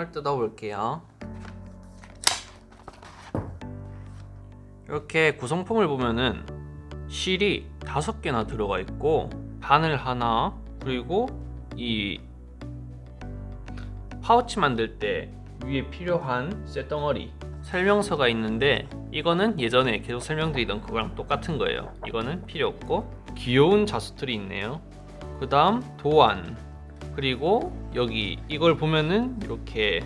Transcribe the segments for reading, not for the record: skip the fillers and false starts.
구성을 뜯어 볼게요. 이렇게 구성품을 보면은 실이 5개나 들어가 있고 바늘 하나, 그리고 이 파우치 만들 때 위에 필요한 쇳덩어리 설명서가 있는데, 이거는 예전에 계속 설명드리던 그거랑 똑같은 거예요. 이거는 필요 없고, 귀여운 자수틀이 있네요. 그 다음 도안, 그리고 여기 이걸 보면은 이렇게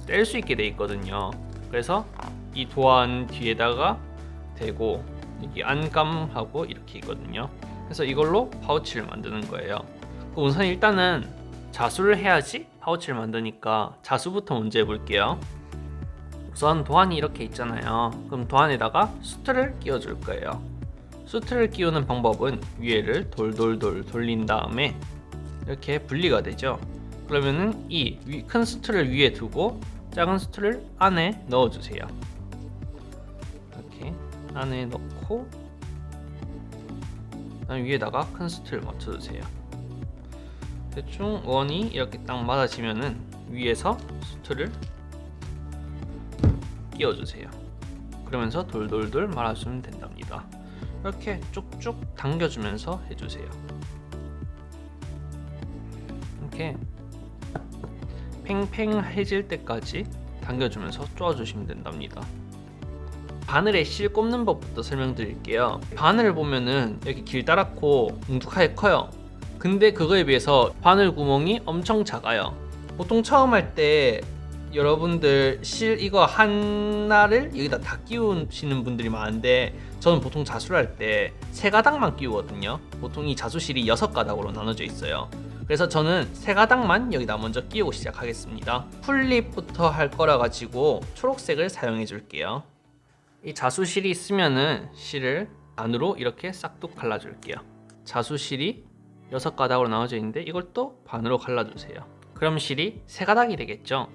뗄 수 있게 돼 있거든요. 그래서 이 도안 뒤에다가 대고 여기 안감하고 이렇게 있거든요. 그래서 이걸로 파우치를 만드는 거예요. 우선 일단은 자수를 해야지 파우치를 만드니까 자수부터 먼저 해볼게요. 우선 도안이 이렇게 있잖아요. 그럼 도안에다가 수트를 끼워줄 거예요. 수트를 끼우는 방법은 위에를 돌돌돌 돌린 다음에 이렇게 분리가 되죠. 그러면은 이 큰 수트를 위에 두고 작은 수트를 안에 넣어주세요. 이렇게 안에 넣고 그다음 위에다가 큰 수트를 맞춰주세요. 대충 원이 이렇게 딱 맞아지면은 위에서 수트를 끼워주세요. 그러면서 돌돌돌 말아주면 된답니다. 이렇게 쭉쭉 당겨주면서 해주세요. 이렇게 팽팽해질 때까지 당겨주면서 쪼아주시면 된답니다. 바늘에 실 꼽는 법부터 설명드릴게요. 바늘을 보면은 이렇게 길다랗고 뭉툭하게 커요. 근데 그거에 비해서 바늘 구멍이 엄청 작아요. 보통 처음 할 때 여러분들 실 이거 하나를 여기다 다 끼우시는 분들이 많은데, 저는 보통 자수를 할 때 3가닥만 끼우거든요. 보통 이 자수실이 6가닥으로 나눠져 있어요. 그래서 저는 3가닥만 여기다 먼저 끼우고 시작하겠습니다. 풀립부터 할 거라 가지고 초록색을 사용해 줄게요. 이 자수실이 있으면은 실을 반으로 이렇게 싹둑 갈라줄게요. 자수실이 6가닥으로 나눠져 있는데 이걸 또 반으로 갈라주세요. 그럼 실이 3가닥이 되겠죠.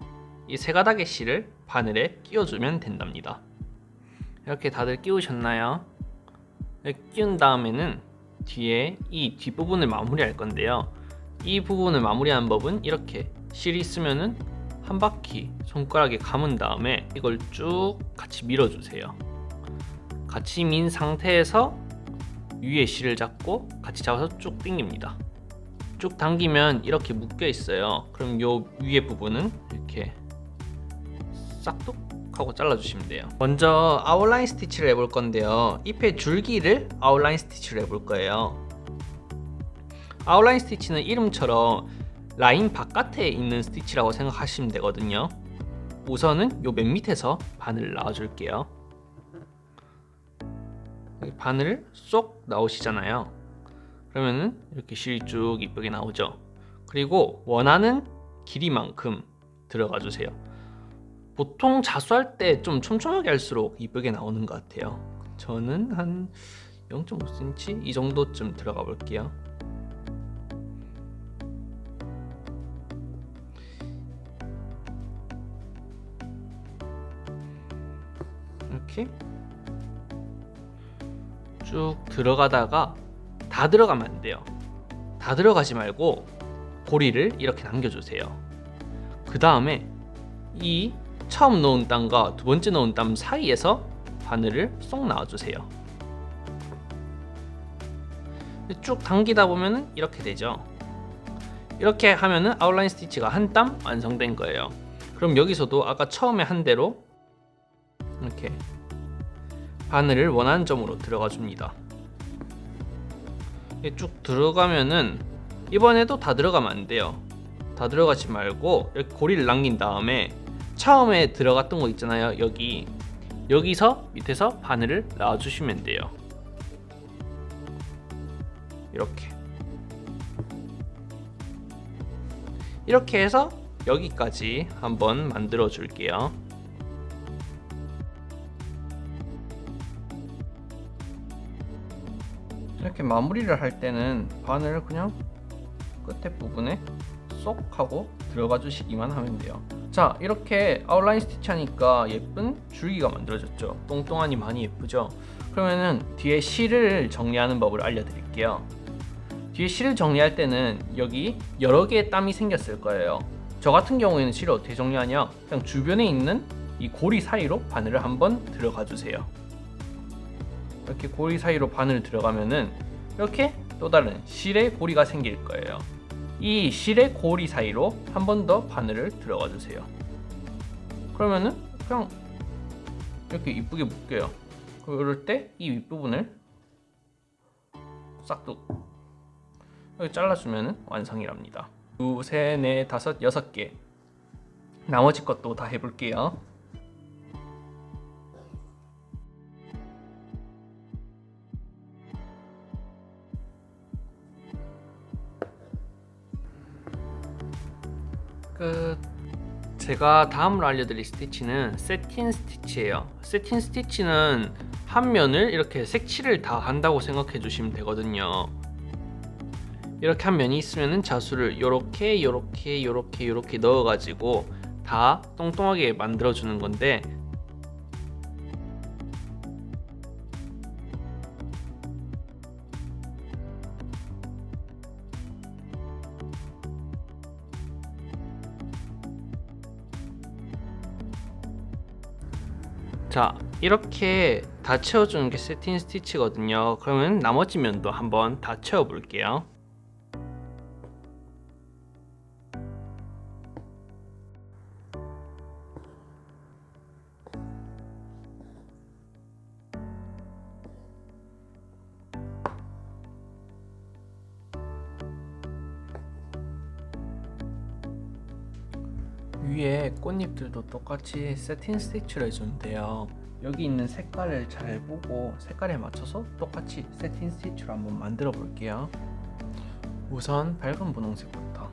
이 3가닥의 실을 바늘에 끼워주면 된답니다. 이렇게 다들 끼우셨나요? 이렇게 끼운 다음에는 뒤에 이 뒷부분을 마무리할 건데요. 이 부분을 마무리하는 법은 이렇게 실이 있으면은 한 바퀴 손가락에 감은 다음에 이걸 쭉 같이 밀어주세요. 같이 민 상태에서 위에 실을 잡고 같이 잡아서 쭉 당깁니다. 쭉 당기면 이렇게 묶여 있어요. 그럼 요 위에 부분은 이렇게 싹둑 하고 잘라주시면 돼요. 먼저 아웃라인 스티치를 해볼 건데요. 잎의 줄기를 아웃라인 스티치를 해볼 거예요. 아웃라인 스티치는 이름처럼 라인 바깥에 있는 스티치라고 생각하시면 되거든요. 우선은 요 맨 밑에서 바늘을 놔줄게요. 바늘 쏙 나오시잖아요. 그러면은 이렇게 실이 쭉 이쁘게 나오죠. 그리고 원하는 길이만큼 들어가 주세요. 보통 자수할 때 좀 촘촘하게 할수록 이쁘게 나오는 것 같아요. 저는 한 0.5cm 이 정도쯤 들어가 볼게요. 이렇게 쭉 들어가다가 다 들어가면 안 돼요. 다 들어가지 말고 고리를 이렇게 남겨주세요. 그 다음에 이 처음 넣은 땀과 두 번째 넣은 땀 사이에서 바늘을 쏙 넣어주세요. 쭉 당기다 보면은 이렇게 되죠. 이렇게 하면은 아웃라인 스티치가 한 땀 완성된 거예요. 그럼 여기서도 아까 처음에 한 대로 이렇게 바늘을 원하는 점으로 들어가 줍니다. 쭉 들어가면은 이번에도 다 들어가면 안 돼요. 다 들어가지 말고 이렇게 고리를 남긴 다음에 처음에 들어갔던 거 있잖아요. 여기서 밑에서 바늘을 놔주시면 돼요. 이렇게 해서 여기까지 한번 만들어 줄게요. 이렇게 마무리를 할 때는 바늘을 그냥 끝에 부분에 쏙 하고 들어가 주시기만 하면 돼요. 자, 이렇게 아웃라인 스티치 하니까 예쁜 줄기가 만들어졌죠. 똥똥하니 많이 예쁘죠. 그러면은 뒤에 실을 정리하는 법을 알려드릴게요. 뒤에 실을 정리할 때는 여기 여러 개의 땀이 생겼을 거예요. 저 같은 경우에는 실을 어떻게 정리하냐, 그냥 주변에 있는 이 고리 사이로 바늘을 한번 들어가 주세요. 이렇게 고리 사이로 바늘 들어가면은 이렇게 또 다른 실의 고리가 생길 거예요. 이 실의 고리 사이로 한 번 더 바늘을 들어가 주세요. 그러면은 그냥 이렇게 이쁘게 묶여요. 그럴 때 이 윗부분을 싹둑 이렇게 잘라주면 완성이랍니다. 2, 3, 4, 5, 6개. 나머지 것도 다 해볼게요. 끝. 제가 다음으로 알려드릴 스티치는 세틴 스티치예요. 세틴 스티치는 한 면을 이렇게 색칠을 다 한다고 생각해 주시면 되거든요. 이렇게 한 면이 있으면 자수를 요렇게 넣어가지고 다 똥똥하게 만들어주는 건데, 자, 이렇게 다 채워주는 게 세틴 스티치거든요. 그러면 나머지 면도 한번 다 채워 볼게요. 위에 꽃잎들도 똑같이 세틴 스티치를 해주는데요. 여기 있는 색깔을 잘 보고 색깔에 맞춰서 똑같이 세틴 스티치로 한번 만들어 볼게요. 우선 밝은 분홍색부터.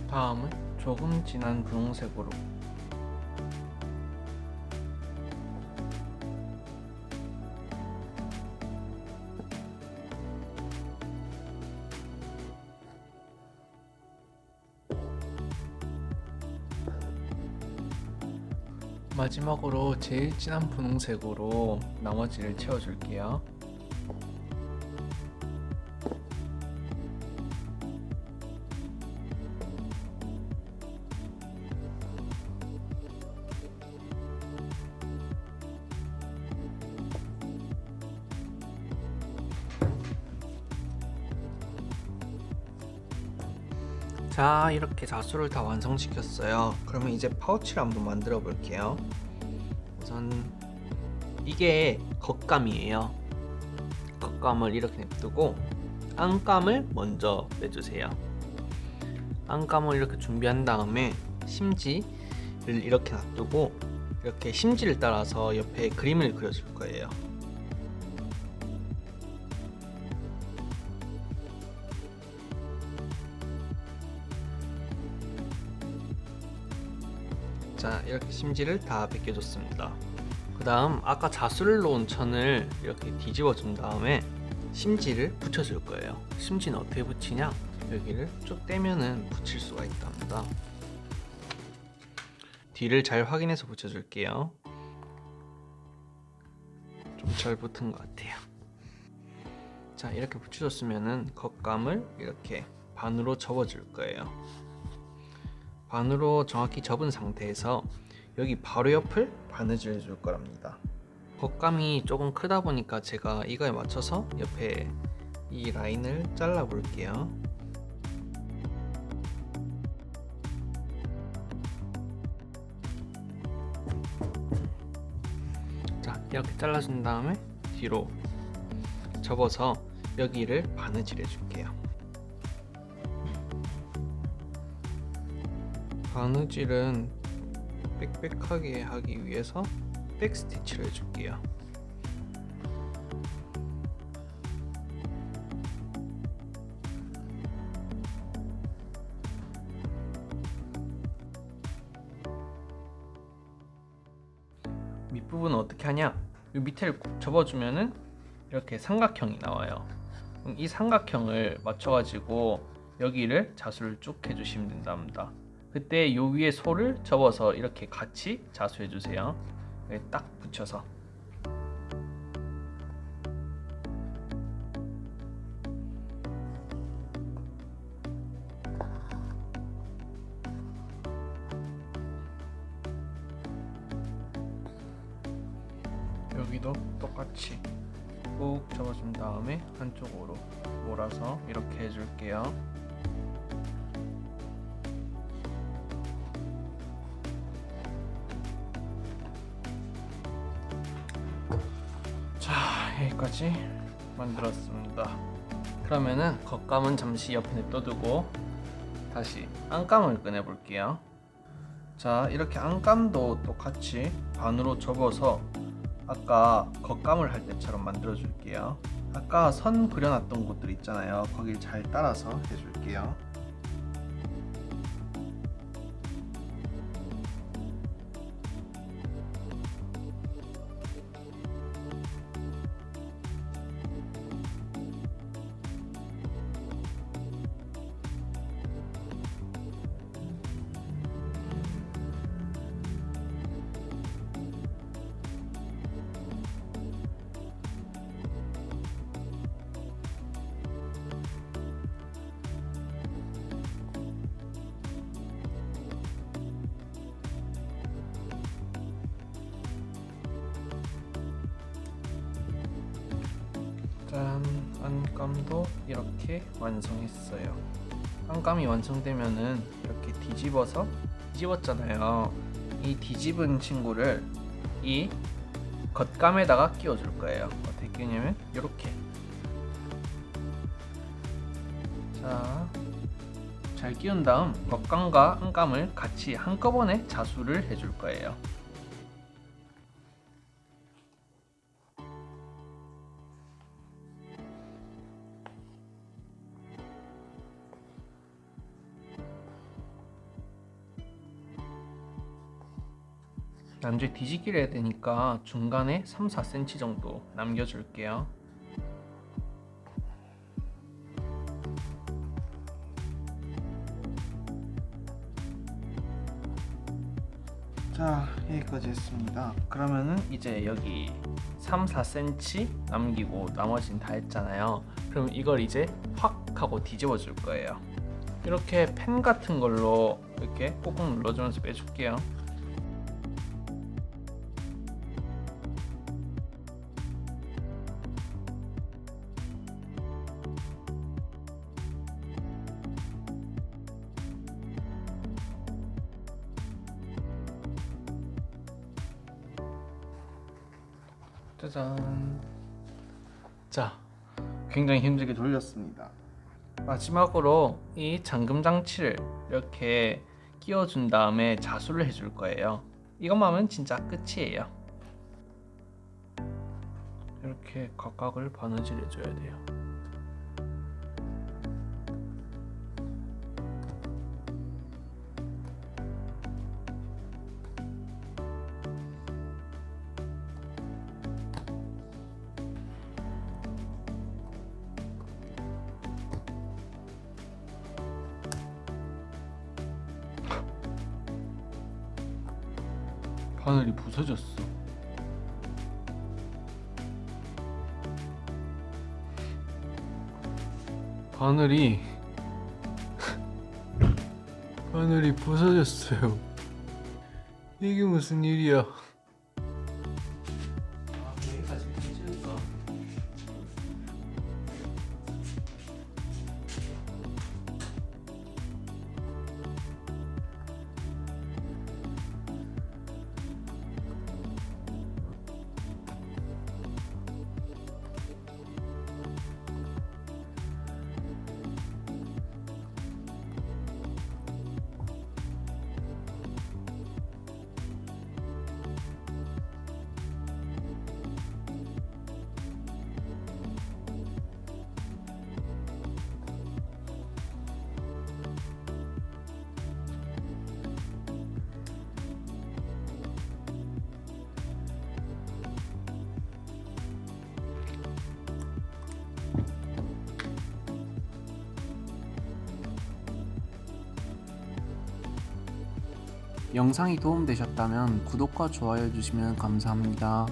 다음은 조금 진한 분홍색으로. 마지막으로 제일 진한 분홍색으로 나머지를 채워줄게요. 자, 이렇게 자수를 다 완성시켰어요. 그러면 이제 파우치를 한번 만들어 볼게요. 우선 이게 겉감이에요. 겉감을 이렇게 냅두고 안감을 먼저 빼주세요. 안감을 이렇게 준비한 다음에 심지를 이렇게 놔두고 이렇게 심지를 따라서 옆에 그림을 그려줄 거예요. 자, 이렇게 심지를 다 벗겨줬습니다. 그 다음 아까 자수를 놓은 천을 이렇게 뒤집어 준 다음에 심지를 붙여줄 거예요. 심지는 어떻게 붙이냐, 여기를 쭉 떼면은 붙일 수가 있답니다. 뒤를 잘 확인해서 붙여줄게요. 좀 잘 붙은 것 같아요. 자, 이렇게 붙여줬으면은 겉감을 이렇게 반으로 접어줄 거예요. 반으로 정확히 접은 상태에서 여기 바로 옆을 바느질 해줄 거랍니다. 겉감이 조금 크다 보니까 제가 이거에 맞춰서 옆에 이 라인을 잘라 볼게요. 자, 이렇게 잘라준 다음에 뒤로 접어서 여기를 바느질 해줄게요. 바느질은 빽빽하게 하기 위해서 백스티치를 해줄게요. 밑부분은 어떻게 하냐, 이 밑에를 꼭 접어주면은 이렇게 삼각형이 나와요. 이 삼각형을 맞춰가지고 여기를 자수를 쭉 해주시면 된답니다. 그때 요 위에 소를 접어서 이렇게 같이 자수해주세요. 딱 붙여서. 여기도 똑같이 꾹 접어준 다음에 한쪽으로 몰아서 이렇게 해줄게요. 자, 여기까지 만들었습니다. 그러면은 겉감은 잠시 옆에 냅둬두고 다시 안감을 꺼내 볼게요. 자, 이렇게 안감도 똑같이 반으로 접어서 아까 겉감을 할 때처럼 만들어 줄게요. 아까 선 그려놨던 곳들 있잖아요. 거길 잘 따라서 해줄게요. 짠, 안감도 이렇게 완성했어요. 안감이 완성되면은 이렇게 뒤집었잖아요. 이 뒤집은 친구를 이 겉감에다가 끼워줄 거예요. 어떻게 끼우냐면 이렇게. 자, 잘 끼운 다음 겉감과 안감을 같이 한꺼번에 자수를 해줄 거예요. 나중에 뒤집기를 해야 되니까 중간에 3-4cm 정도 남겨줄게요. 자, 여기까지 했습니다. 그러면은 이제 여기 3-4cm 남기고 나머지는 다 했잖아요. 그럼 이걸 이제 확 하고 뒤집어 줄 거예요. 이렇게 펜 같은 걸로 이렇게 꾹꾹 눌러주면서 빼줄게요. 짜잔. 자, 굉장히 힘들게 돌렸습니다. 마지막으로 이 잠금 장치를 이렇게 끼워준 다음에 자수를 해줄 거예요. 이것만 하면 진짜 끝이에요. 이렇게 각각을 바느질 해줘야 돼요. 바늘이 부서졌어. 바늘이 부서졌어요. 이게 무슨 일이야? 여기까지 해줄까? 영상이 도움되셨다면 구독과 좋아요 해주시면 감사합니다.